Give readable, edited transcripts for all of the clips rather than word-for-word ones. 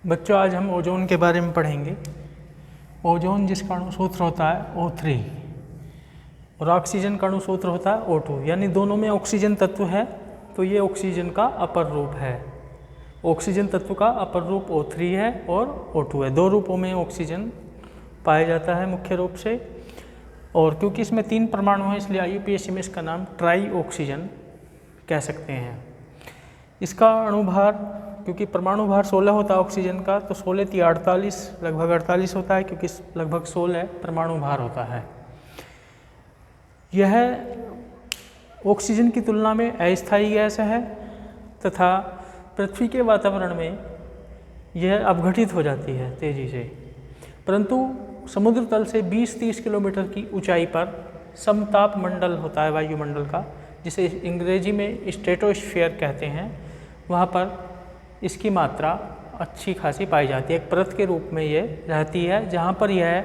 बच्चों, आज हम ओजोन के बारे में पढ़ेंगे। ओजोन जिसका अणु सूत्र होता है O3 और ऑक्सीजन का अणु सूत्र होता है O2, यानी दोनों में ऑक्सीजन तत्व है, तो ये ऑक्सीजन का अपर रूप है। ऑक्सीजन तत्व का अपर रूप O3 है और O2 है। दो रूपों में ऑक्सीजन पाया जाता है मुख्य रूप से, और क्योंकि इसमें 3 परमाणु हैं इसलिए IUPAC में इसका नाम ट्राई ऑक्सीजन कह सकते हैं। इसका अणुभार, क्योंकि परमाणु भार 16 होता है ऑक्सीजन का, तो 16 × 48 लगभग 48 होता है, क्योंकि लगभग 16 परमाणु भार होता है। यह ऑक्सीजन की तुलना में अस्थायी गैस है तथा पृथ्वी के वातावरण में यह अपघटित हो जाती है तेजी से, परंतु समुद्र तल से 20-30 किलोमीटर की ऊंचाई पर समताप मंडल होता है वायुमंडल का, जिसे अंग्रेजी में स्ट्रेटोस्फीयर कहते हैं। वहाँ पर इसकी मात्रा अच्छी खासी पाई जाती है। एक परत के रूप में ये रहती है, जहाँ पर यह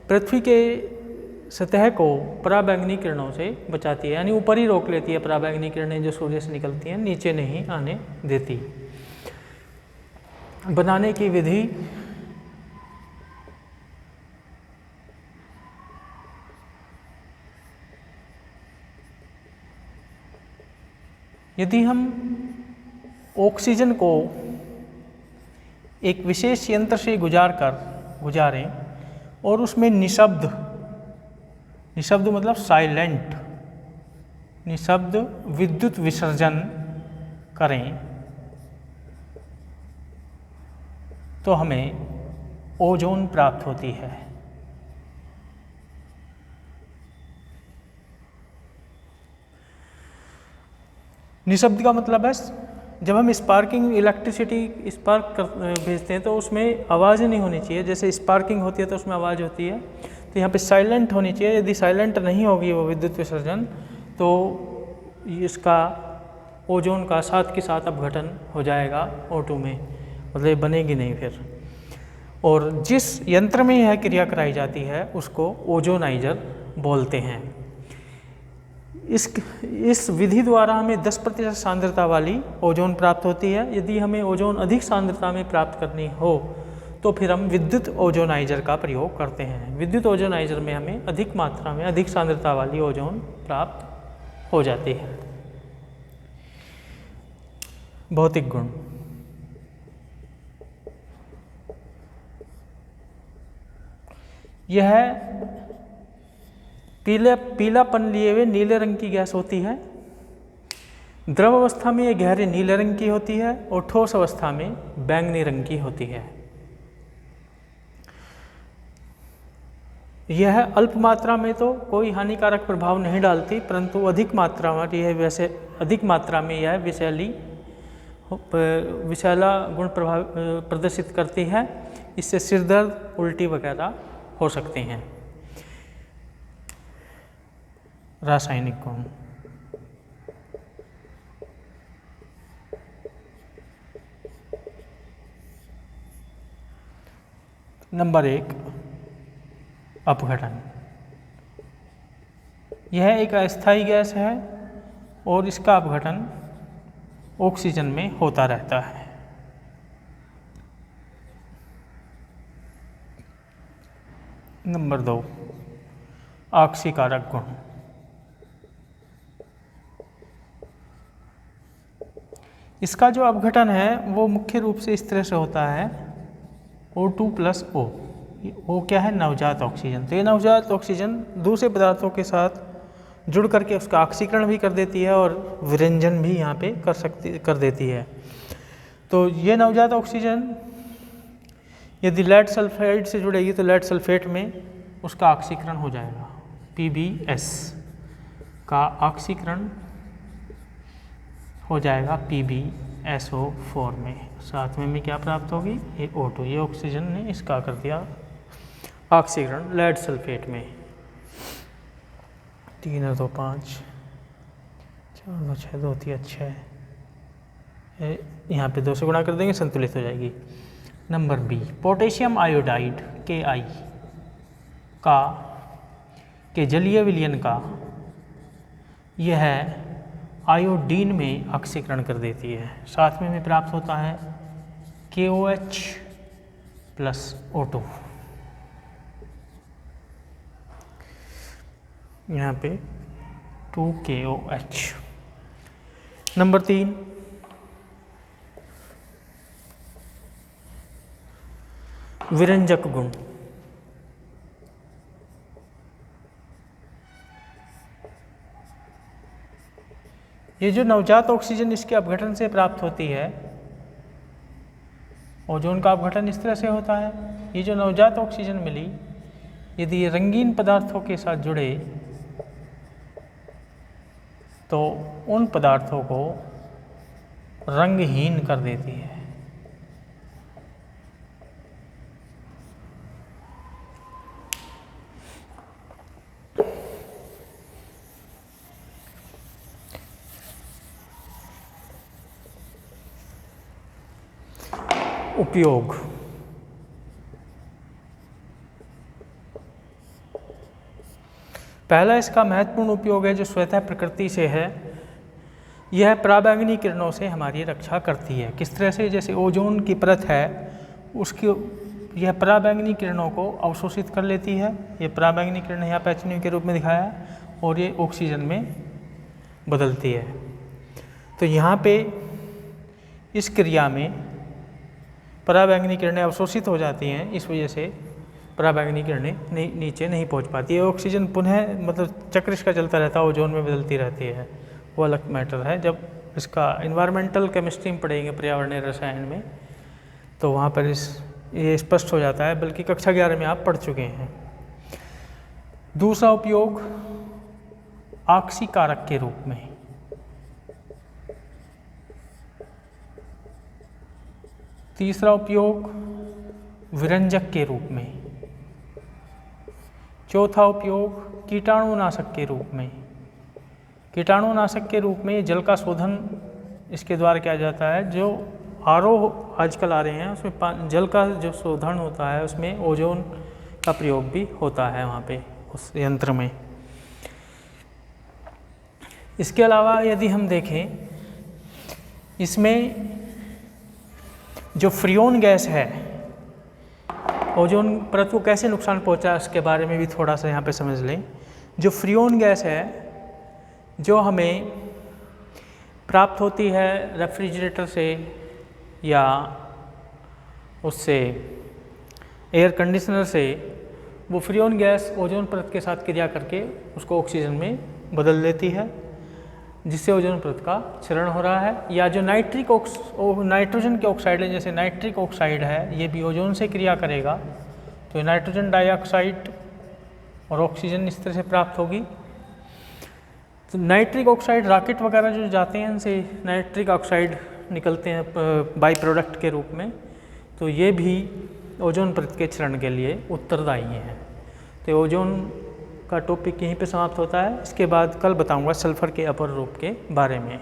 पृथ्वी के सतह को पराबैंगनी किरणों से बचाती है, यानी ऊपर ही रोक लेती है पराबैंगनी किरणें जो सूर्य से निकलती हैं, नीचे नहीं आने देती। बनाने की विधि, यदि हम ऑक्सीजन को एक विशेष यंत्र से गुजारें और उसमें निःशब्द मतलब साइलेंट, निःशब्द विद्युत विसर्जन करें तो हमें ओजोन प्राप्त होती है। निःशब्द का मतलब है जब हम स्पार्किंग इलेक्ट्रिसिटी स्पार्क भेजते हैं तो उसमें आवाज़ नहीं होनी चाहिए। जैसे स्पार्किंग होती है तो उसमें आवाज़ होती है, तो यहाँ पे साइलेंट होनी चाहिए। यदि साइलेंट नहीं होगी वो विद्युत विसर्जन, तो इसका ओजोन का साथ के साथ अपघटन हो जाएगा O2 में, मतलब बनेगी नहीं फिर। और जिस यंत्र में यह क्रिया कराई जाती है उसको ओजोनाइजर बोलते हैं। इस विधि द्वारा हमें 10% सांद्रता वाली ओजोन प्राप्त होती है। यदि हमें ओजोन अधिक सांद्रता में प्राप्त करनी हो तो फिर हम विद्युत ओजोनाइजर का प्रयोग करते हैं। विद्युत ओजोनाइजर में हमें अधिक मात्रा में अधिक सांद्रता वाली ओजोन प्राप्त हो जाती है। भौतिक गुण, यह पीलापन लिए हुए नीले रंग की गैस होती है। द्रव अवस्था में यह गहरे नीले रंग की होती है और ठोस अवस्था में बैंगनी रंग की होती है। यह अल्प मात्रा में तो कोई हानिकारक प्रभाव नहीं डालती, परंतु अधिक मात्रा में यह विषैला गुण प्रदर्शित करती है। इससे सिरदर्द, उल्टी वगैरह हो सकते हैं। रासायनिक गुण, नंबर 1, अपघटन। यह एक अस्थायी गैस है और इसका अपघटन ऑक्सीजन में होता रहता है। नंबर 2, ऑक्सीकारक गुण। इसका जो अपघटन है वो मुख्य रूप से इस तरह से होता है O2 + O। O क्या है? नवजात ऑक्सीजन। तो ये नवजात ऑक्सीजन दूसरे पदार्थों के साथ जुड़ करके उसका ऑक्सीकरण भी कर देती है और विरंजन भी यहाँ पे कर देती है। तो ये नवजात ऑक्सीजन यदि लेड सल्फाइड से जुड़ेगी तो लेड सल्फेट में उसका ऑक्सीकरण हो जाएगा। PbS का ऑक्सीकरण हो जाएगा PbSO4 में। साथ में क्या प्राप्त होगी? ये O2। ये ऑक्सीजन ने इसका कर दिया ऑक्सीकरण लेड सल्फेट में। 3 और 2 5, 4 2 6, 2 3 6, यहाँ पे 2 से गुणा कर देंगे, संतुलित हो जाएगी। Number B, potassium iodide Ki के जलीय विलयन का यह आयोडीन में ऑक्सीकरण कर देती है। साथ में प्राप्त होता है KOH प्लस O2। यहाँ पे 2KOH। नंबर 3, विरंजक गुण। ये जो नवजात ऑक्सीजन इसके अपघटन से प्राप्त होती है, ओजोन का अपघटन इस तरह से होता है। ये जो नवजात ऑक्सीजन मिली, यदि ये रंगीन पदार्थों के साथ जुड़े तो उन पदार्थों को रंगहीन कर देती है। उपयोग। पहला इसका महत्वपूर्ण उपयोग है जो स्वतः प्रकृति से है, यह पराबैंगनी किरणों से हमारी रक्षा करती है। किस तरह से? जैसे ओजोन की परत है, उसकी यह पराबैंगनी किरणों को अवशोषित कर लेती है। ये पराबैंगनी किरण यहाँ पे HNO के रूप में दिखाया है और ये ऑक्सीजन में बदलती है। तो यहाँ पे इस क्रिया में पराबैंगनी किरणें अवशोषित हो जाती हैं, इस वजह से पराबैंगनी किरणें नीचे नहीं पहुंच पाती है। ऑक्सीजन पुनः मतलब चक्र इसका चलता रहता है, ओजोन में बदलती रहती है, वो अलग मैटर है। जब इसका इन्वायरमेंटल केमिस्ट्री में पढ़ेंगे, पर्यावरणीय रसायन में, तो वहाँ पर ये स्पष्ट हो जाता है, बल्कि कक्षा 11 में आप पढ़ चुके हैं। दूसरा उपयोग आक्सीकारक के रूप में। तीसरा उपयोग विरंजक के रूप में। चौथा उपयोग कीटाणुनाशक के रूप में। कीटाणुनाशक के रूप में जल का शोधन इसके द्वारा किया जाता है। जो RO आजकल आ रहे हैं, उसमें जल का जो शोधन होता है, उसमें ओजोन का प्रयोग भी होता है वहाँ पे उस यंत्र में। इसके अलावा यदि हम देखें, इसमें जो फ्रियोन गैस है, ओजोन परत को कैसे नुकसान पहुंचा, इसके बारे में भी थोड़ा सा यहाँ पे समझ लें। जो फ्रियोन गैस है, जो हमें प्राप्त होती है रेफ्रिजरेटर से या उससे एयर कंडीशनर से, वो फ्रियोन गैस ओजोन परत के साथ क्रिया करके उसको ऑक्सीजन में बदल देती है, जिससे ओजोन परत का क्षरण हो रहा है। या जो नाइट्रोजन के ऑक्साइड है, जैसे नाइट्रिक ऑक्साइड है, ये भी ओजोन से क्रिया करेगा, तो नाइट्रोजन डाइऑक्साइड और ऑक्सीजन इस तरह से प्राप्त होगी। तो नाइट्रिक ऑक्साइड, रॉकेट वगैरह जो जाते हैं, उनसे नाइट्रिक ऑक्साइड निकलते हैं बाई प्रोडक्ट के रूप में, तो ये भी ओजोन परत के क्षरण के लिए उत्तरदायी हैं। तो ओजोन का टॉपिक यहीं पे समाप्त होता है। इसके बाद कल बताऊंगा सल्फर के अपर रूप के बारे में।